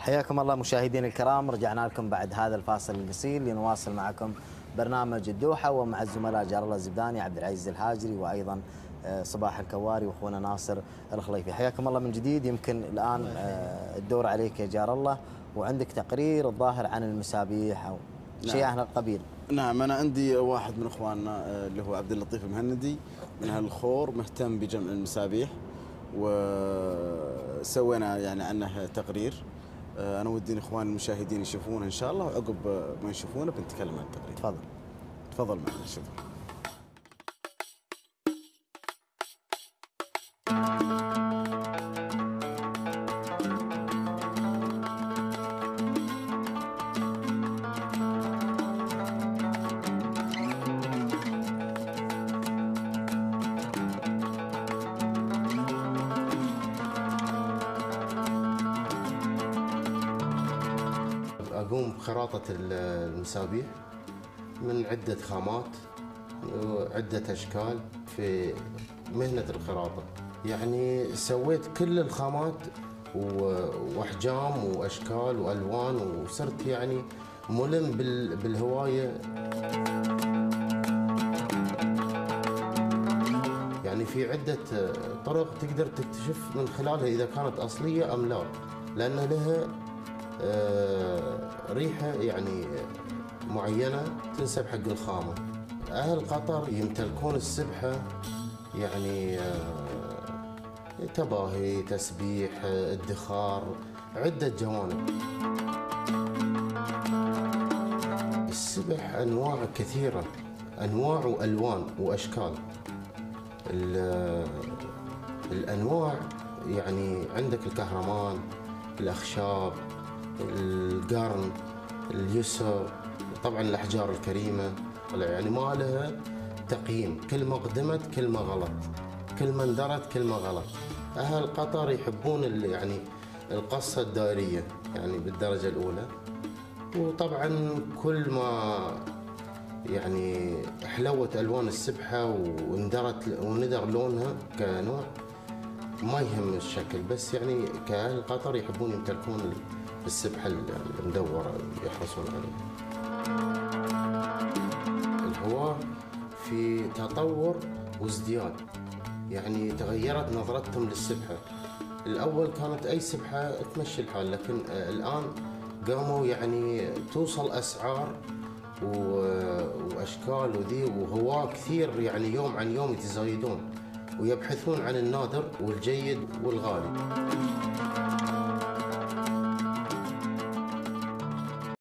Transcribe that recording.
حياكم الله مشاهدينا الكرام، رجعنا لكم بعد هذا الفاصل القصير لنواصل معكم برنامج الدوحة ومع الزملاء جار الله الزبداني، عبد العزيز الهاجري، وأيضا صباح الكواري وأخونا ناصر الخليفي. حياكم الله من جديد. يمكن الآن الدور عليك يا جار الله، وعندك تقرير الظاهر عن المسابيح أو شيء عن القبيل. نعم، أنا عندي واحد من إخواننا اللي هو عبد اللطيف المهندي من هالخور مهتم بجمع المسابيح، وسوينا يعني عنه تقرير. أنا ودي إخوان المشاهدين يشوفونه إن شاء الله، وعقب ما يشوفونه بنتكلم عن التقرير. تفضل معنا شوف. أقوم بخراطة المسابيح من عدة خامات وعدة أشكال في مهنة الخراطة. يعني سويت كل الخامات وأحجام وأشكال وألوان، وصرت يعني ملم بالهواية. يعني في عدة طرق تقدر تكتشف من خلالها إذا كانت أصلية أم لا، لأن لها ريحة يعني معينة تنسب حق الخامة. أهل قطر يمتلكون السبحة يعني تباهي، تسبيح، ادخار، عدة جوانب. السبح أنواع كثيرة، أنواع وألوان وأشكال. الأنواع يعني عندك الكهرمان، الأخشاب، القرن، اليسر، طبعا الأحجار الكريمة. يعني ما لها تقييم، كل ما قدمت كل ما غلط، كل ما اندرت كل ما غلط. أهل قطر يحبون يعني القصة الدائرية يعني بالدرجة الأولى. وطبعا كل ما يعني حلوت ألوان السبحة وندر لونها كنوع، ما يهم الشكل، بس يعني كأهل قطر يحبون يمتلكون السبحة المدورة يحرصون عليها. الهواة في تطور وازدياد، يعني تغيرت نظرتهم للسبحة. الأول كانت أي سبحة تمشي الحال، لكن الآن قاموا يعني توصل أسعار وأشكال وذي، وهواة كثير يعني يوم عن يوم يتزايدون ويبحثون عن النادر والجيد والغالي.